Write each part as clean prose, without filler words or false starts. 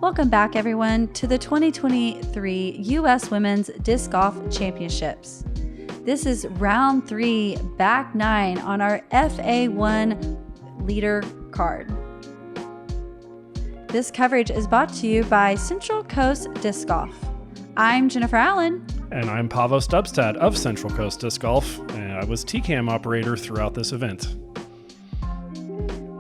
Welcome back, everyone, to the 2023 U.S. Women's Disc Golf Championships. This is round 3, back 9 on our FA1 leader card. This coverage is brought to you by Central Coast Disc Golf. I'm Jennifer Allen. And I'm Paavo Stubstad of Central Coast Disc Golf, and I was TCAM operator throughout this event.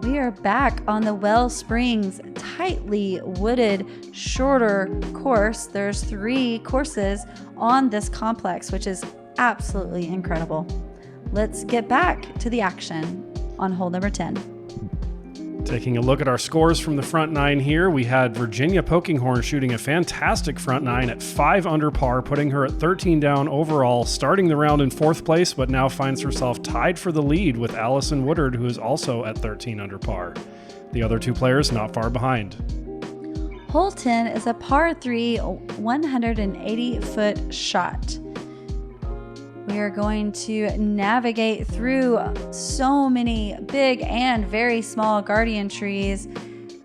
We are back on the Wellspring's tightly wooded, shorter course. There's 3 courses on this complex, which is absolutely incredible. Let's get back to the action on hole number 10. Taking a look at our scores from the front 9 here, we had Virginia Polkinghorne shooting a fantastic front 9 at 5 under par, putting her at 13 down overall, starting the round in 4th place, but now finds herself tied for the lead with Addison Woodard, who is also at 13 under par. The other 2 players not far behind. Hole 10 is a par 3, 180-foot shot. We are going to navigate through so many big and very small guardian trees.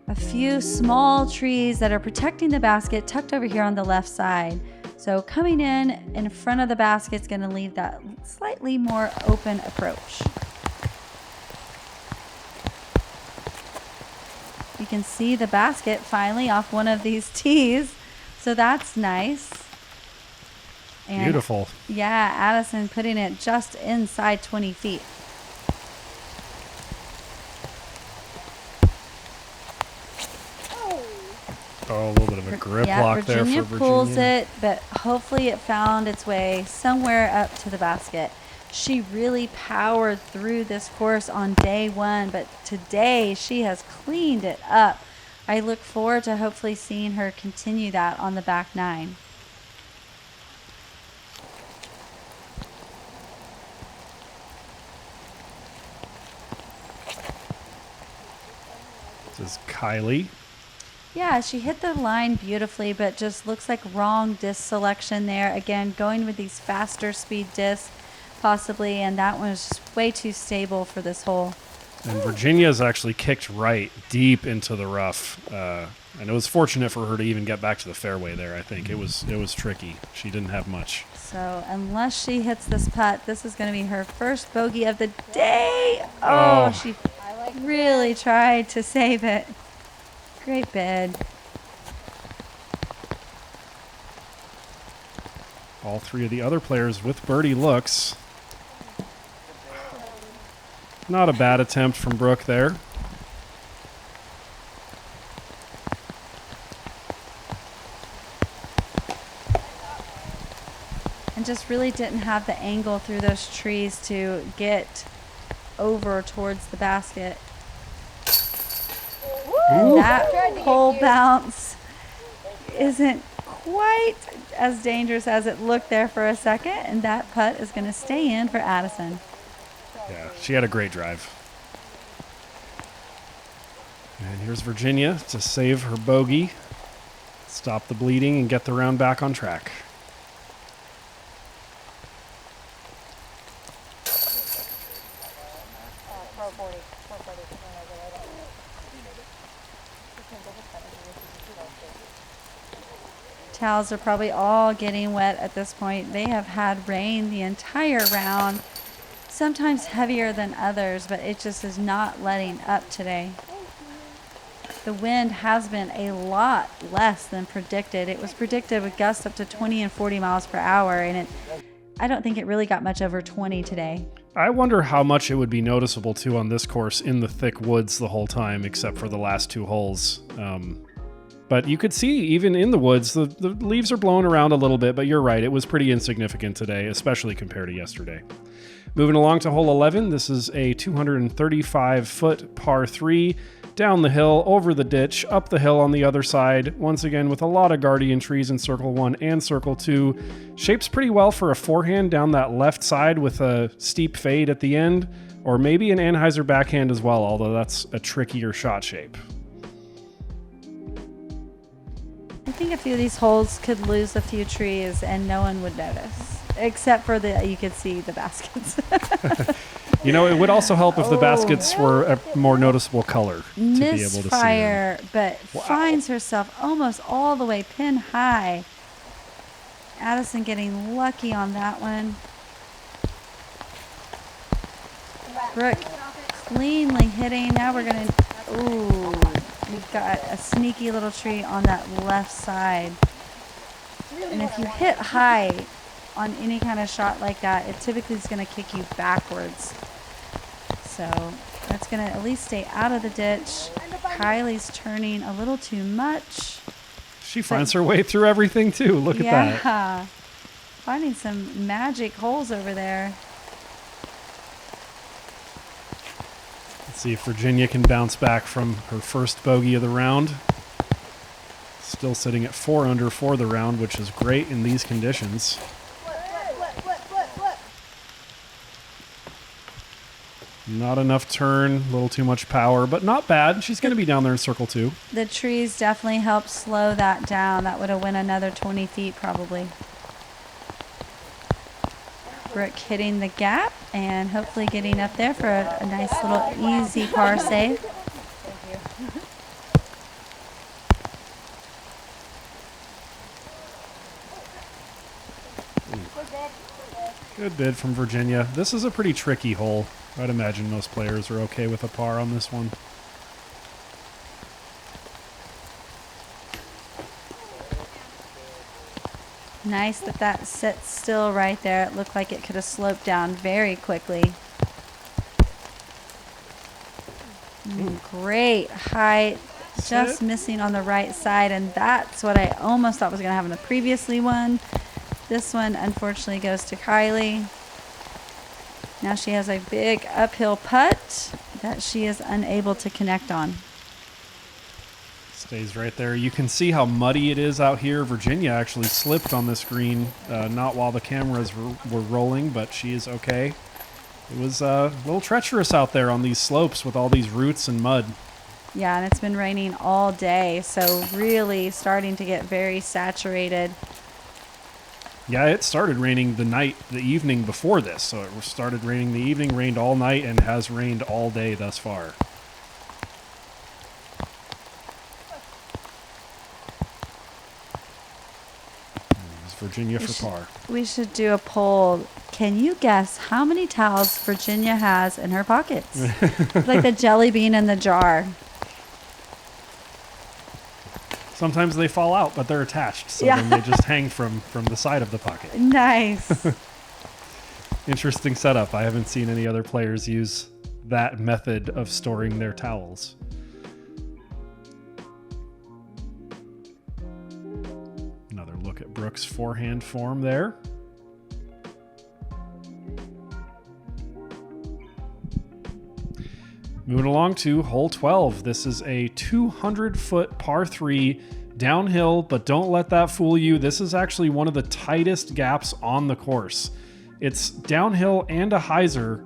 A few small trees that are protecting the basket tucked over here on the left side. So coming in front of the basket is going to leave that slightly more open approach. You can see the basket finally off one of these tees. So that's nice. And beautiful. Yeah, Addison putting it just inside 20 feet. Oh, a little bit of a grip lock there for Virginia. Pulls it, but hopefully it found its way somewhere up to the basket. She really powered through this course on day 1, but today she has cleaned it up. I look forward to hopefully seeing her continue that on the back 9. This is Kylie. Yeah, she hit the line beautifully, but just looks like wrong disc selection there. Again, going with these faster speed discs, possibly, and that one was just way too stable for this hole. And Virginia's actually kicked right deep into the rough. And it was fortunate for her to even get back to the fairway there, I think. It was tricky. She didn't have much. So unless she hits this putt, this is going to be her first bogey of the day. Oh, she really tried to save it. Great bid. All 3 of the other players with birdie looks. Not a bad attempt from Brook there. And just really didn't have the angle through those trees to get over towards the basket. And that pole bounce isn't quite as dangerous as it looked there for a second, and that putt is going to stay in for Addison. Yeah, she had a great drive. And here's Virginia to save her bogey, stop the bleeding, and get the round back on track. Towels are probably all getting wet at this point. They have had rain the entire round, sometimes heavier than others, but it just is not letting up today. The wind has been a lot less than predicted. It was predicted with gusts up to 20 and 40 miles per hour, and I don't think it really got much over 20 today. I wonder how much it would be noticeable too on this course in the thick woods the whole time, except for the last 2 holes. But you could see even in the woods, the leaves are blowing around a little bit, but you're right, it was pretty insignificant today, especially compared to yesterday. Moving along to hole 11, this is a 235-foot par 3, down the hill, over the ditch, up the hill on the other side, once again with a lot of guardian trees in circle 1 and circle 2. Shapes pretty well for a forehand down that left side with a steep fade at the end, or maybe an Anheuser backhand as well, although that's a trickier shot shape. I think a few of these holes could lose a few trees and no one would notice, except for you could see the baskets. You know, it would also help if the Oh. baskets were a more noticeable color to be able to see them. Misfire, but Wow. finds herself almost all the way pin high. Addison getting lucky on that one. Brook cleanly hitting. Now we're going to, ooh, we've got a sneaky little tree on that left side. And if you hit high on any kind of shot like that, it typically is going to kick you backwards. So that's going to at least stay out of the ditch. Kylie's turning a little too much. She finds her way through everything too. Look at that. Yeah. Finding some magic holes over there. Let's see if Virginia can bounce back from her first bogey of the round. Still sitting at 4 under for the round, which is great in these conditions. Not enough turn, a little too much power, but not bad. She's going to be down there in circle 2. The trees definitely helped slow that down. That would have went another 20 feet probably. Brook hitting the gap and hopefully getting up there for a nice little easy par save. Good bid from Virginia. This is a pretty tricky hole. I'd imagine most players are okay with a par on this one. Nice that that sits still right there. It looked like it could have sloped down very quickly. Great height. Just missing on the right side, and that's what I almost thought was going to happen the previously one. This one unfortunately goes to Kylie. Now she has a big uphill putt that she is unable to connect on. Stays right there. You can see how muddy it is out here. Virginia actually slipped on this green, not while the cameras were rolling, but she is okay. It was a little treacherous out there on these slopes with all these roots and mud. Yeah, and it's been raining all day, so really starting to get very saturated. Yeah, it started raining the evening before this. So it started raining the evening, rained all night, and has rained all day thus far. There's Virginia for par. We should do a poll. Can you guess how many towels Virginia has in her pockets? It's like the jelly bean in the jar. Sometimes they fall out, but they're attached, so Yeah. then they just hang from the side of the pocket. Nice. Interesting setup. I haven't seen any other players use that method of storing their towels. Another look at Brook's forehand form there. Moving along to hole 12. This is a 200-foot par 3 downhill, but don't let that fool you. This is actually one of the tightest gaps on the course. It's downhill and a hyzer,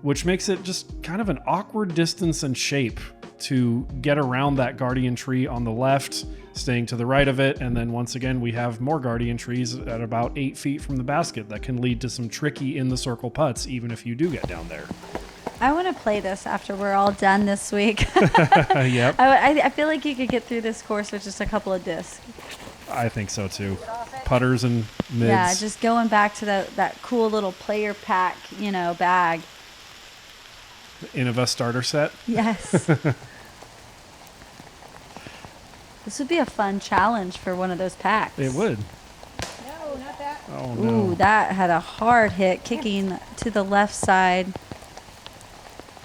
which makes it just kind of an awkward distance and shape to get around that guardian tree on the left, staying to the right of it, and then once again we have more guardian trees at about 8 feet from the basket that can lead to some tricky in the circle putts even if you do get down there. I want to play this after we're all done this week. Yep. I feel like you could get through this course with just a couple of discs. I think so too. Putters and mids. Yeah, just going back to that cool little player pack, bag. Innova starter set. Yes. This would be a fun challenge for one of those packs. It would. No, not that. Oh no. Ooh, that had a hard hit kicking to the left side.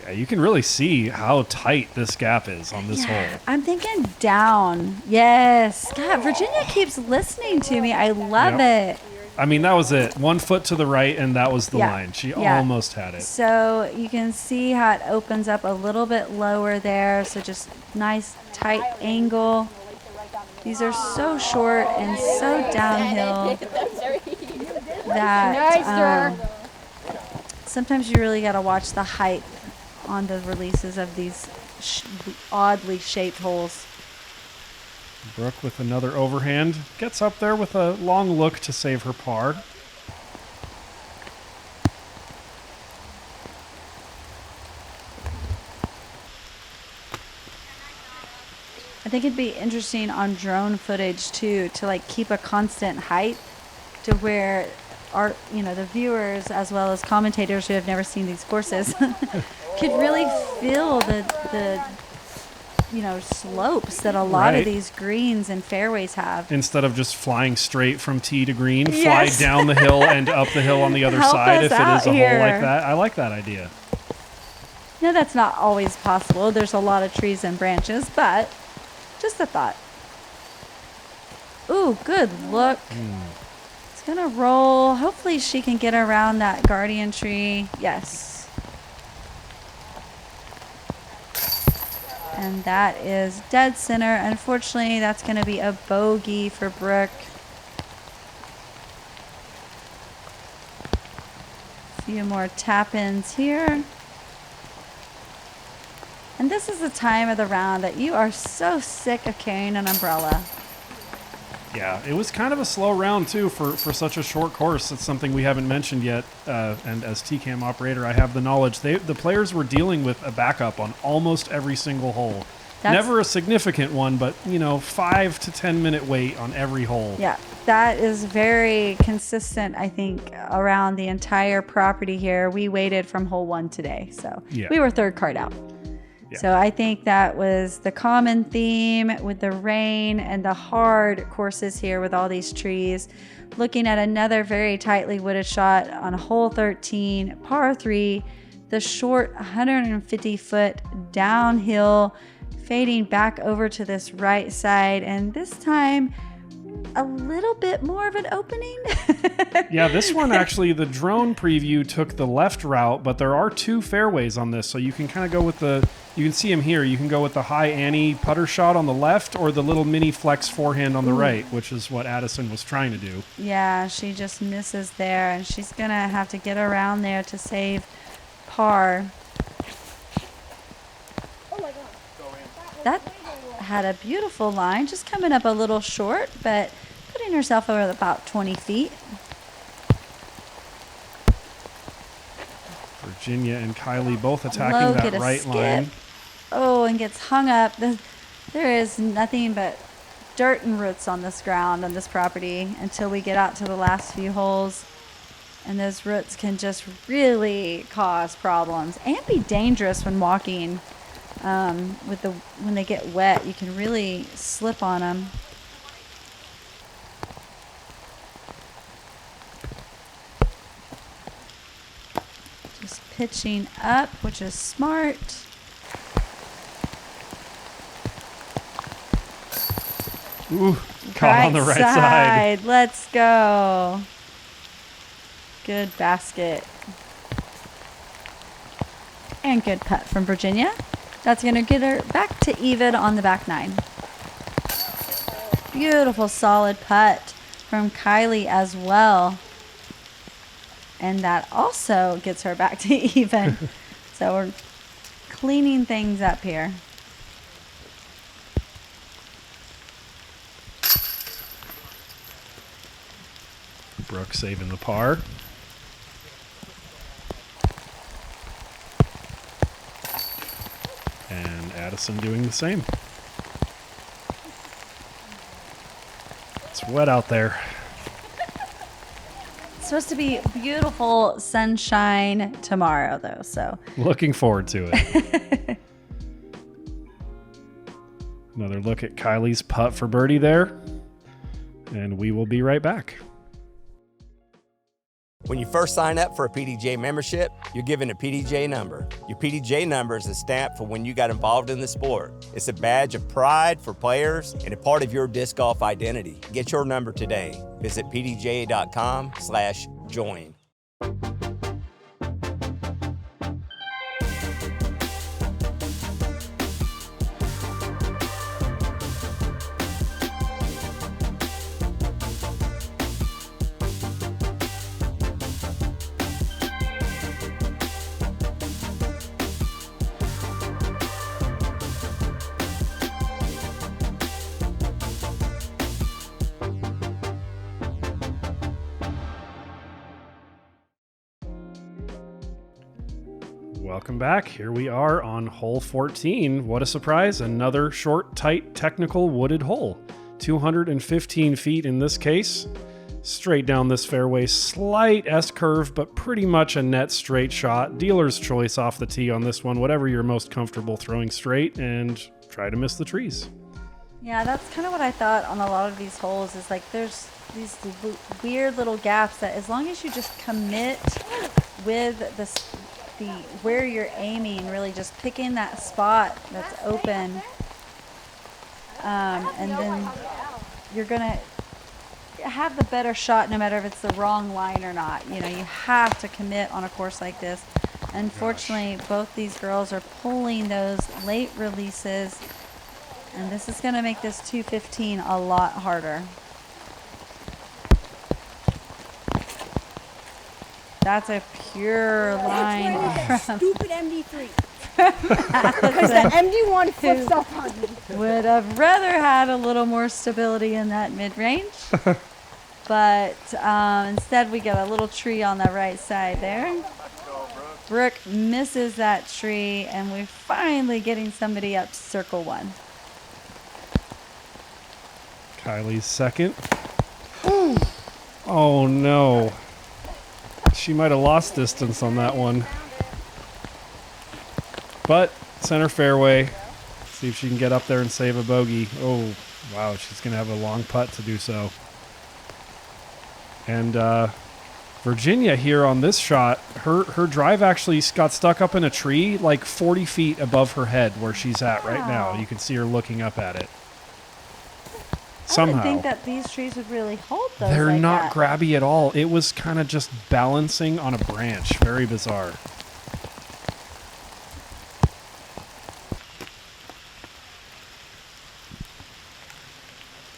Yeah, you can really see how tight this gap is on this hole. I'm thinking down. Yes. God, Virginia keeps listening to me. I love it. I mean, that was it. 1 foot to the right, and that was the Yeah. line. She Yeah. almost had it. So you can see how it opens up a little bit lower there. So just nice tight angle. These are so short and so downhill that Nice, sir. sometimes you really got to watch the height on the releases of these oddly shaped holes. Brook with another overhand. Gets up there with a long look to save her par. I think it'd be interesting on drone footage too to like keep a constant height to where the viewers as well as commentators who have never seen these courses could really feel the slopes that a lot of these greens and fairways have. Instead of just flying straight from tee to green, Yes. fly down the hill and up the hill on the other Help side us if it out is a here. hole like that. I like that idea. No, that's not always possible. There's a lot of trees and branches, but just a thought. Ooh, good look. It's gonna roll. Hopefully she can get around that guardian tree. Yes. And that is dead center. Unfortunately, that's gonna be a bogey for Brook. A few more tap-ins here. And this is the time of the round that you are so sick of carrying an umbrella. Yeah, it was kind of a slow round, too, for such a short course. It's something we haven't mentioned yet, and as TCAM operator, I have the knowledge. The players were dealing with a backup on almost every single hole. Never a significant one, but, 5 to 10 minute wait on every hole. Yeah, that is very consistent, I think, around the entire property here. We waited from hole 1 today, so we were third card out. Yeah. So I think that was the common theme with the rain and the hard courses here with all these trees. Looking at another very tightly wooded shot on hole 13, par 3, the short 150-foot downhill, fading back over to this right side, and this time a little bit more of an opening. Yeah, this one actually, the drone preview took the left route, but there are 2 fairways on this, so you can kind of go with you can see him here, you can go with the high Annie putter shot on the left or the little mini flex forehand on the right, which is what Addison was trying to do. Yeah, she just misses there, and she's going to have to get around there to save par. That had a beautiful line, just coming up a little short, but putting herself over about 20 feet. Virginia and Kylie both attacking that right line. Oh, and gets hung up. There is nothing but dirt and roots on this ground, on this property, until we get out to the last few holes. And those roots can just really cause problems and be dangerous when walking. When they get wet, you can really slip on them. Just pitching up, which is smart. Ooh, caught on the right side. Let's go. Good basket. And good putt from Virginia. That's going to get her back to even on the back 9. Beautiful, solid putt from Kylie as well. And that also gets her back to even. So we're cleaning things up here. Brook saving the par. And Addison doing the same. It's wet out there. It's supposed to be beautiful sunshine tomorrow, though, so. Looking forward to it. Another look at Kylie's putt for birdie there. And we will be right back. When you first sign up for a PDGA membership, you're given a PDGA number. Your PDGA number is a stamp for when you got involved in the sport. It's a badge of pride for players and a part of your disc golf identity. Get your number today. Visit pdga.com/join. Welcome back. Here we are on hole 14. What a surprise. Another short, tight, technical wooded hole. 215 feet in this case. Straight down this fairway, slight S-curve, but pretty much a net straight shot. Dealer's choice off the tee on this one, whatever you're most comfortable throwing straight, and try to miss the trees. Yeah, that's kind of what I thought on a lot of these holes is like there's these weird little gaps that as long as you just commit with the where you're aiming, really just picking that spot that's open, and then you're gonna have the better shot no matter if it's the wrong line or not. You know, you have to commit on a course like this. Unfortunately, both these girls are pulling those late releases, and this is going to make this 215 a lot harder. That's a pure line from stupid MD3. Because the MD1 flips up on me. would have rather had a little more stability in that mid-range. But instead we get a little tree on the right side there. Brook misses that tree, and we're finally getting somebody up to circle one. Kylie's second. Oh no. She might have lost distance on that one. But center fairway. See if she can get up there and save a bogey. Oh, wow. She's going to have a long putt to do so. And Virginia here on this shot, her drive actually got stuck up in a tree like 40 feet above her head where she's at right now. You can see her looking up at it. Somehow. I would think that these trees would really hold those. They're like not that. grabby at all. It was kind of just balancing on a branch. Very bizarre.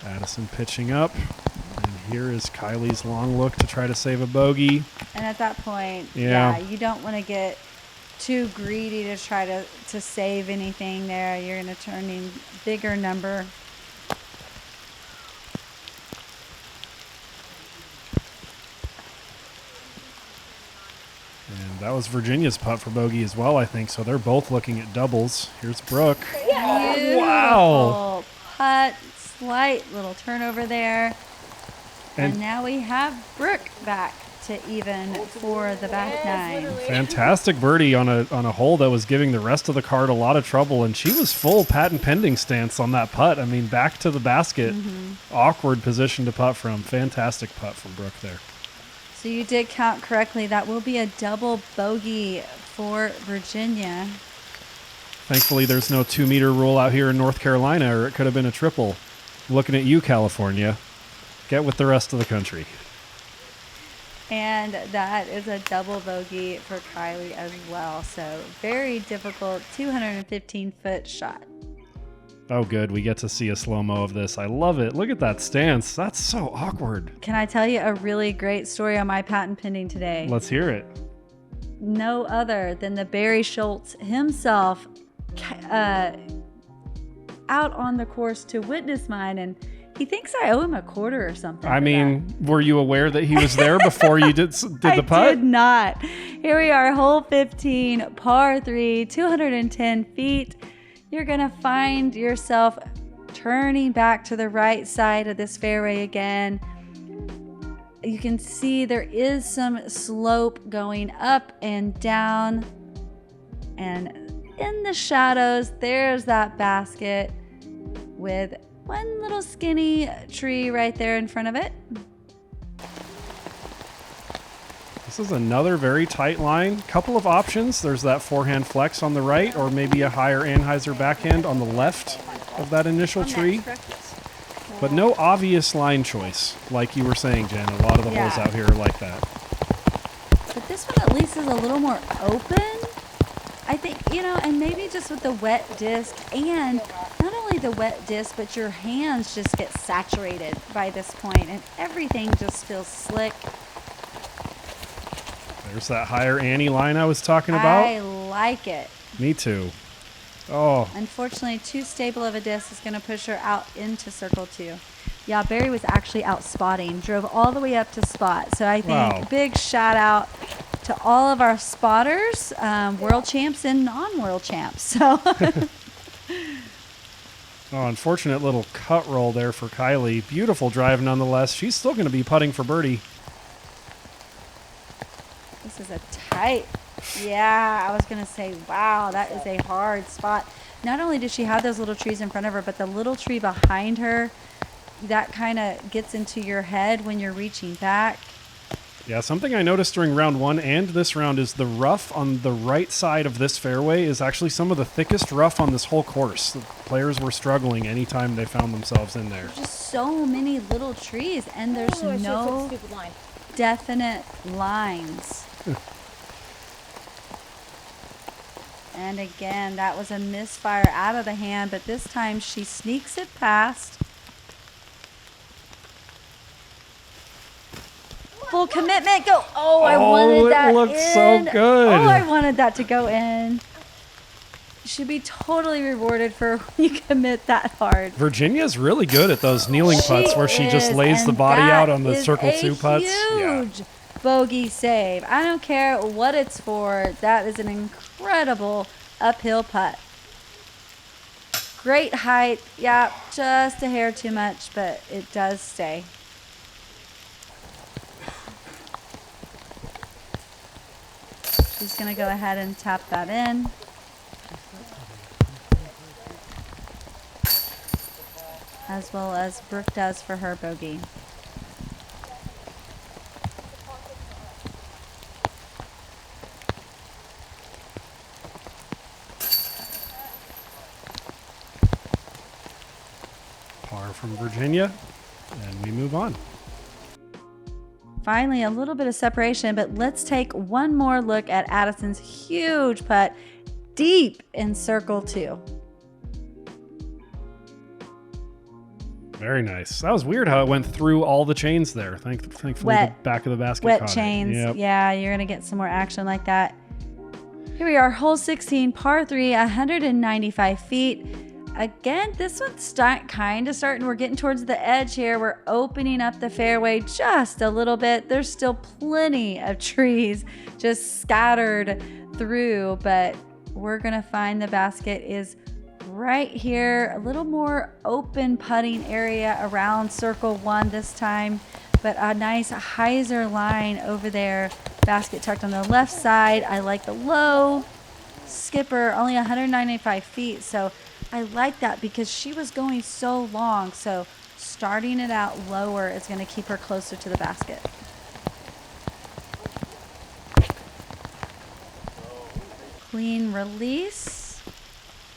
Addison pitching up. And here is Kylie's long look to try to save a bogey. And at that point, Yeah. you don't want to get too greedy to try to save anything there. You're going to turn in bigger number. And that was Virginia's putt for bogey as well, I think. So they're both looking at doubles. Here's Brook. Beautiful Wow. putt, slight little turnover there. And And now we have Brook back to even for the back nine. fantastic birdie on a hole that was giving the rest of the card a lot of trouble. And she was full patent pending stance on that putt. I mean, back to the basket. Awkward position to putt from. Fantastic putt from Brook there. So you did count correctly. That will be a double bogey for Virginia. Thankfully, there's no 2-meter rule out here in North Carolina, or it could have been a triple. Looking at you, California. Get with the rest of the country. And that is a double bogey for Kylie as well. So very difficult 215-foot shot. Oh, good. We get to see a slow-mo of this. I love it. Look at that stance. That's so awkward. Can I tell you a really great story on my patent pending today? Let's hear it. No other than the Barry Schultz himself out on the course to witness mine, and he thinks I owe him a quarter or something. I for mean, that. were you aware that he was there before you did the putt? I did not. Here we are, hole 15, par 3, 210 feet. You're going to find yourself turning back to the right side of this fairway again. You can see there is some slope going up and down. And in the shadows, there's that basket with one little skinny tree right there in front of it. This is another very tight line. Couple of options. There's that forehand flex on the right, or maybe a higher Anheuser backhand on the left of that initial tree. But no obvious line choice, like you were saying, Jen. A lot of the holes out here are like that. But this one at least is a little more open. I think, and maybe just with the wet disc, and not only the wet disc, but your hands just get saturated by this point, and everything just feels slick. There's that higher Annie line I was talking about. I like it. Me too. Oh, Unfortunately, too stable of a disc is going to push her out into circle 2. Yeah, Barry was actually out spotting, drove all the way up to spot. So I think Wow. big shout out to all of our spotters, world champs and non-world champs. So, Oh, unfortunate little cut roll there for Kylie. Beautiful drive nonetheless. She's still going to be putting for birdie. this is a tight. Yeah, I was going to say, wow, that is a hard spot. Not only does she have those little trees in front of her, but the little tree behind her, that kind of gets into your head when you're reaching back. Yeah, something I noticed during round 1 and this round is the rough on the right side of this fairway is actually some of the thickest rough on this whole course. The players were struggling anytime they found themselves in there. There's just so many little trees, and there's no definite lines. And again, that was a misfire out of the hand, but this time she sneaks it past. Full commitment, go. Oh, I wanted that it looked so good. Oh, I wanted that to go in. You should be totally rewarded for when you commit that hard. Virginia's really good at those kneeling putts where she just lays the body out on the circle 2 putts. Huge bogey save. I don't care what it's for. That is an incredible uphill putt. Great height. Yeah, just a hair too much, but it does stay. She's going to go ahead and tap that in. As well as Brooke does for her bogey. Par from Virginia, and we move on. Finally, a little bit of separation, but let's take one more look at Addison's huge putt deep in circle 2. Very nice. That was weird how it went through all the chains there. Thankfully, the back of the basket Wet caught it. chains. Yep. Yeah, you're going to get some more action like that. Here we are, hole 16, par 3, 195 feet. Again, this one's kind of starting. We're getting towards the edge here. We're opening up the fairway just a little bit. There's still plenty of trees just scattered through, but we're going to find the basket is right here. A little more open putting area around circle 1 this time, but a nice hyzer line over there. Basket tucked on the left side. I like the low skipper, only 195 feet, so I like that because she was going so long, so starting it out lower is going to keep her closer to the basket. Clean release,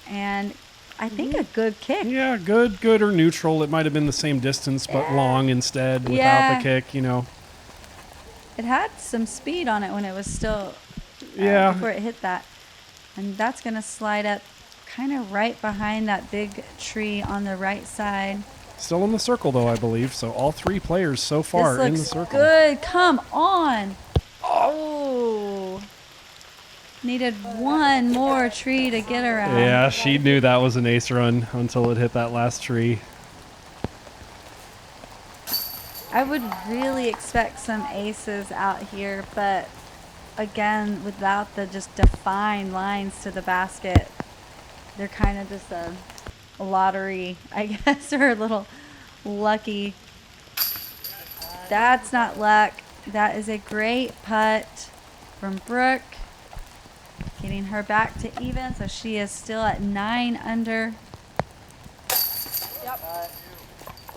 and I think a good kick. Yeah, good or neutral. It might have been the same distance, but long instead without the kick, you know. It had some speed on it when it was still, before it hit that. And that's going to slide up kind of right behind that big tree on the right side. Still in the circle, though, I believe. So all 3 players so far in the circle. This looks good. Come on. Oh. Needed one more tree to get her out. Yeah, she knew that was an ace run until it hit that last tree. I would really expect some aces out here, but again, without the just defined lines to the basket, they're kind of just a lottery, I guess, or a little lucky. That's not luck. That is a great putt from Brooke, getting her back to even, so she is still at 9 under.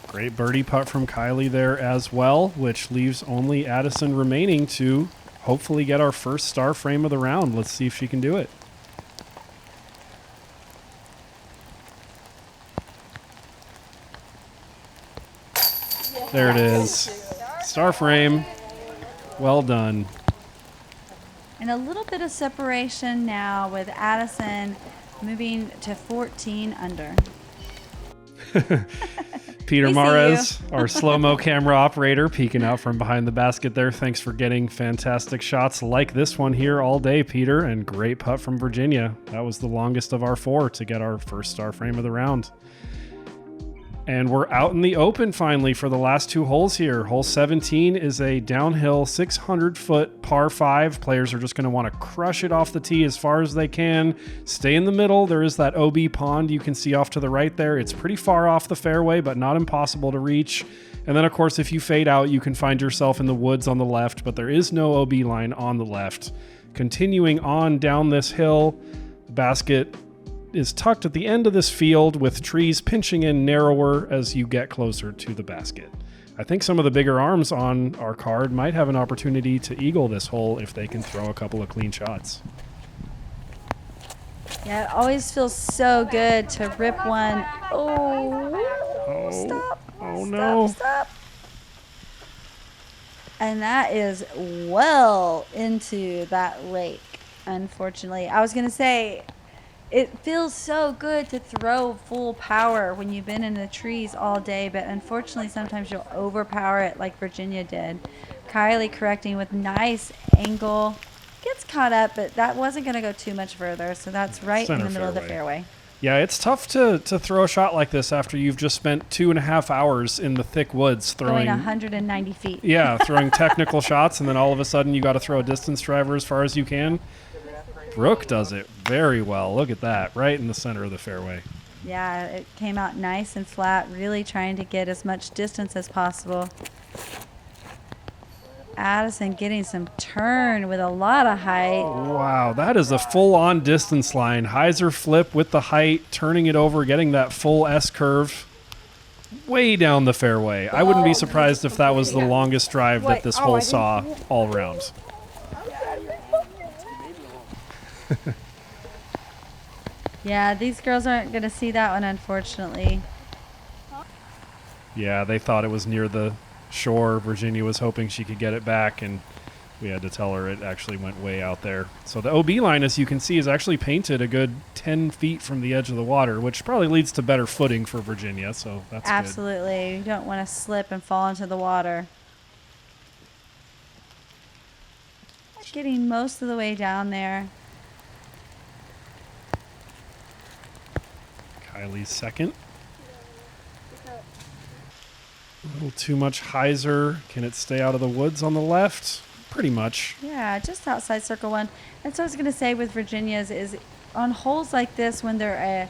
Great birdie putt from Kylie there as well, which leaves only Addison remaining to hopefully get our first star frame of the round. Let's see if she can do it. There it is. Star frame. Well done. And a little bit of separation now with Addison moving to 14 under. Peter We see Mares, our slow-mo camera operator, peeking out from behind the basket there. Thanks for getting fantastic shots like this one here all day, Peter. And great putt from Virginia. That was the longest of our 4 to get our first star frame of the round. And we're out in the open finally for the last 2 holes here. Hole 17 is a downhill 600-foot par 5. Players are just going to want to crush it off the tee as far as they can. Stay in the middle. There is that OB pond you can see off to the right there. It's pretty far off the fairway, but not impossible to reach. And then, of course, if you fade out, you can find yourself in the woods on the left, but there is no OB line on the left. Continuing on down this hill, the basket is tucked at the end of this field with trees pinching in narrower as you get closer to the basket. I think some of the bigger arms on our card might have an opportunity to eagle this hole if they can throw a couple of clean shots. Yeah, it always feels so good to rip one. Oh, stop. Oh, no. Stop. And that is well into that lake, unfortunately. I was going to say, it feels so good to throw full power when you've been in the trees all day, but unfortunately sometimes you'll overpower it like Virginia did. Kylie correcting with nice angle. Gets caught up, but that wasn't going to go too much further, so that's right Center in the middle fairway. of the fairway. Yeah, it's tough to throw a shot like this after you've just spent 2.5 hours in the thick woods Going throwing 190 feet. Yeah, throwing technical shots, and then all of a sudden you got to throw a distance driver as far as you can. Brook does it very well. Look at that, right in the center of the fairway. Yeah, it came out nice and flat, really trying to get as much distance as possible. Addison getting some turn with a lot of height. Wow, that is a full-on distance line. Hyzer flip with the height, turning it over, getting that full S-curve way down the fairway. I wouldn't be surprised if that was the longest drive that this hole saw all round. Yeah, these girls aren't going to see that one, unfortunately. Yeah, they thought it was near the shore. Virginia was hoping she could get it back, and we had to tell her it actually went way out there. So the OB line, as you can see, is actually painted a good 10 feet from the edge of the water, which probably leads to better footing for Virginia, so that's good. Absolutely. You don't want to slip and fall into the water. Getting most of the way down there. Kylie's second. A little too much Hyzer. Can it stay out of the woods on the left? Pretty much. Yeah, just outside circle one. That's what I was going to say with Virginia's is on holes like this when they're a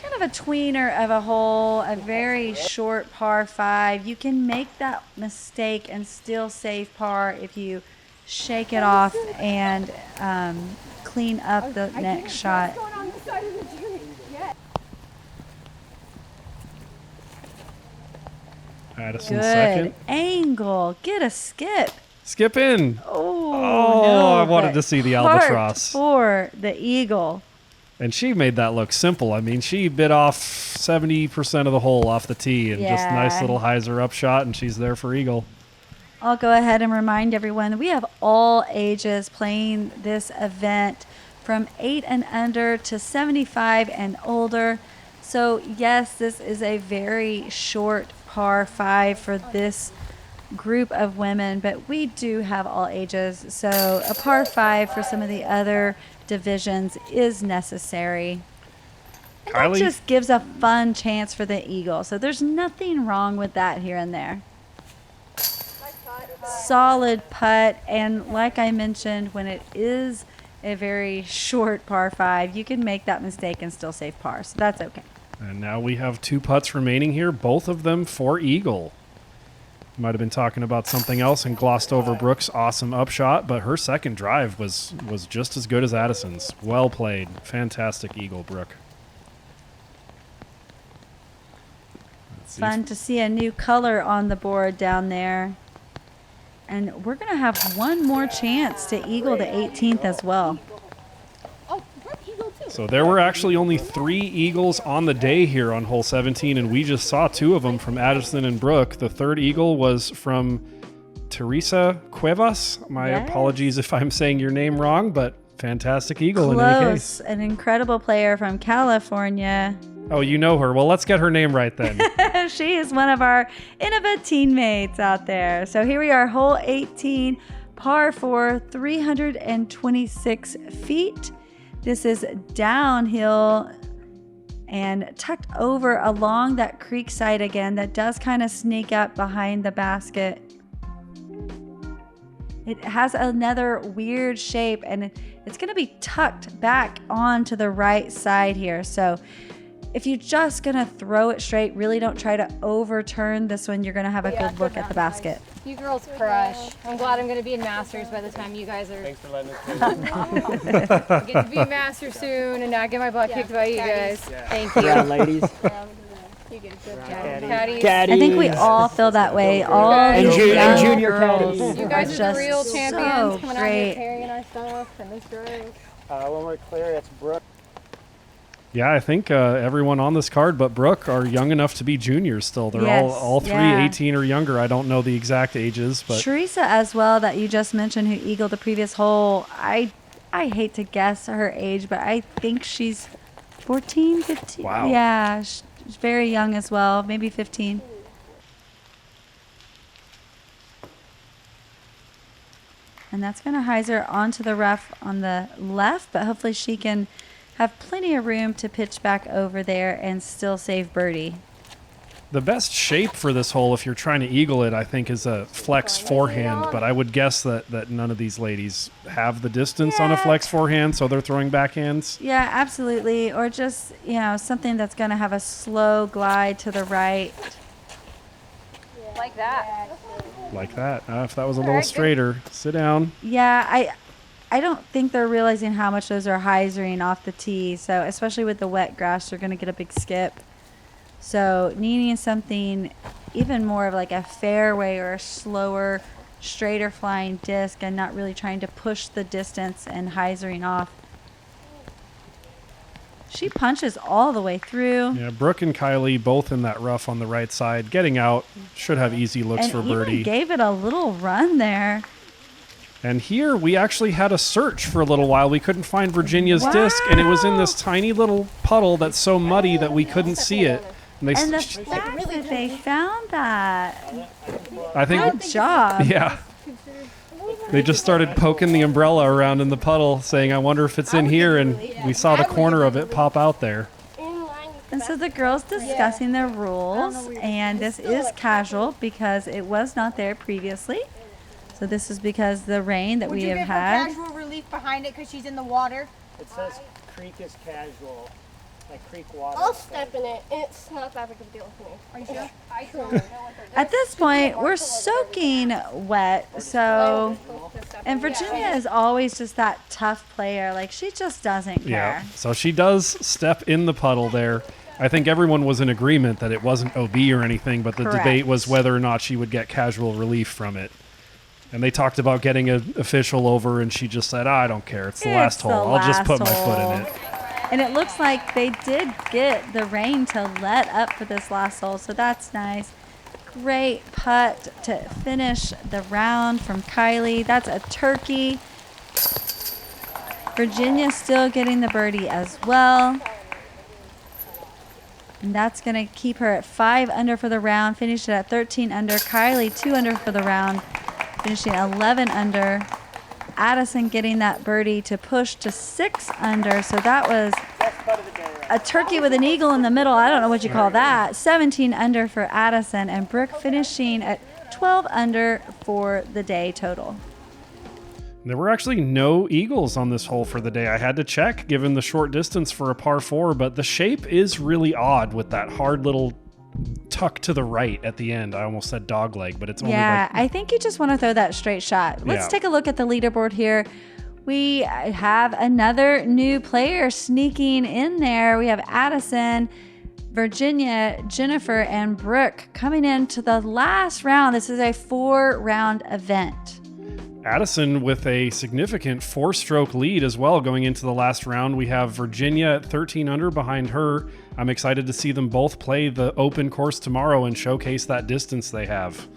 kind of a tweener of a hole, a very short par 5, you can make that mistake and still save par if you shake it off and clean up the next shot. Addison Good second. angle. Get a skip. Skip in. Oh, no, I wanted but to see the heart albatross. for the eagle. And she made that look simple. I mean, she bit off 70% of the hole off the tee and just nice little Hyzer up shot, and she's there for eagle. I'll go ahead and remind everyone that we have all ages playing this event from 8 and under to 75 and older. So yes, this is a very short par 5 for this group of women, but we do have all ages. So a par 5 for some of the other divisions is necessary. And that Kylie? just gives a fun chance for the eagle. So there's nothing wrong with that here and there. Solid putt, and like I mentioned, when it is a very short par 5, you can make that mistake and still save par, so that's okay. And now we have 2 putts remaining here, both of them for eagle. Might have been talking about something else and glossed over Brooks' awesome upshot, but her second drive was just as good as Addison's. Well played. Fantastic eagle, Brooke. Fun to see a new color on the board down there. And we're going to have one more chance to eagle the 18th as well. So there were actually only 3 eagles on the day here on hole 17, and we just saw 2 of them from Addison and Brooke. The third eagle was from Teresa Cuevas. My apologies if I'm saying your name wrong, but fantastic eagle in any case. An incredible player from California. Oh, you know her. Well, let's get her name right then. She is one of our Innova teammates out there. So here we are, hole 18, par 4, 326 feet. This is downhill and tucked over along that creek side again. That does kind of sneak up behind the basket. It has another weird shape, and it's going to be tucked back onto the right side here. So if you're just going to throw it straight, really don't try to overturn this one. You're going to have a good look at the basket. You girls crush. I'm glad I'm going to be in Masters by the time you guys are. Thanks for letting us play. I get to be a Master soon and not get my butt kicked by you guys. Thank you. Yeah, ladies. You get a good Caddies. caddies. I think we all feel that way. All And these ju- young and junior girls caddies. You guys are are just the real champions so coming out here great. carrying our stuff and this drove. When we're clear, it's Brook. Yeah, I think everyone on this card but Brook are young enough to be juniors still. They're Yes, all three yeah. 18 or younger. I don't know the exact ages, but Teresa as well, that you just mentioned, who eagled the previous hole. I hate to guess her age, but I think she's 14, 15. Wow. Yeah, she's very young as well, maybe 15. And that's going to hyzer onto the rough on the left, but hopefully she can have plenty of room to pitch back over there and still save birdie. the best shape for this hole, if you're trying to eagle it, I think is a flex forehand, but I would guess that none of these ladies have the distance on a flex forehand, so they're throwing backhands. Yeah, absolutely. Or just, something that's going to have a slow glide to the right. Like that. Like that. If that was a little straighter. Sit down. Yeah, I don't think they're realizing how much those are hyzering off the tee. So especially with the wet grass, they're going to get a big skip. So needing something even more of like a fairway or a slower, straighter flying disc, and not really trying to push the distance and hyzering off. She punches all the way through. Yeah, Brooke and Kylie both in that rough on the right side. Getting out should have easy looks And for even birdie. gave it a little run there. And here we actually had a search for a little while. We couldn't find Virginia's disc, and it was in this tiny little puddle that's so muddy that we couldn't see it. And And the fact that they found that. I think, Good job. yeah. They just started poking the umbrella around in the puddle, saying, I wonder if it's in here, and we saw the corner of it pop out there. And so the girls discussing their rules, and this is casual because it was not there previously. So this is because the rain that Would we you have give her had. casual relief behind it because she's in the water? It says creek is casual, like creek water. I'll step in it. It's not that big of a deal for me. Are you sure? At this point, we're soaking wet, so and Virginia is always just that tough player. Like, she just doesn't care. Yeah, so she does step in the puddle there. I think everyone was in agreement that it wasn't OB or anything, but the debate was whether or not she would get casual relief from it. And they talked about getting an official over, and she just said, I don't care. It's the last hole. I'll just put my foot in it. And it looks like they did get the rain to let up for this last hole, so that's nice. Great putt to finish the round from Kylie. That's a turkey. Virginia still getting the birdie as well. And that's going to keep her at 5 under for the round. Finished it at 13 under. Kylie 2 under for the round. Finishing 11 under. Addison getting that birdie to push to 6 under. So that was a turkey with an eagle in the middle. I don't know what you call that. 17 under for Addison, and Brook finishing at 12 under for the day total. There were actually no eagles on this hole for the day. I had to check given the short distance for a par 4, but the shape is really odd with that hard little tuck to the right at the end. I almost said dog leg, but it's only I think you just want to throw that straight shot. Let's take a look at the leaderboard here. We have another new player sneaking in there. We have Addison, Virginia, Jennifer, and Brooke coming into the last round. This is a 4-round event. Addison with a significant 4-stroke lead as well going into the last round. We have Virginia at 13 under behind her. I'm excited to see them both play the open course tomorrow and showcase that distance they have.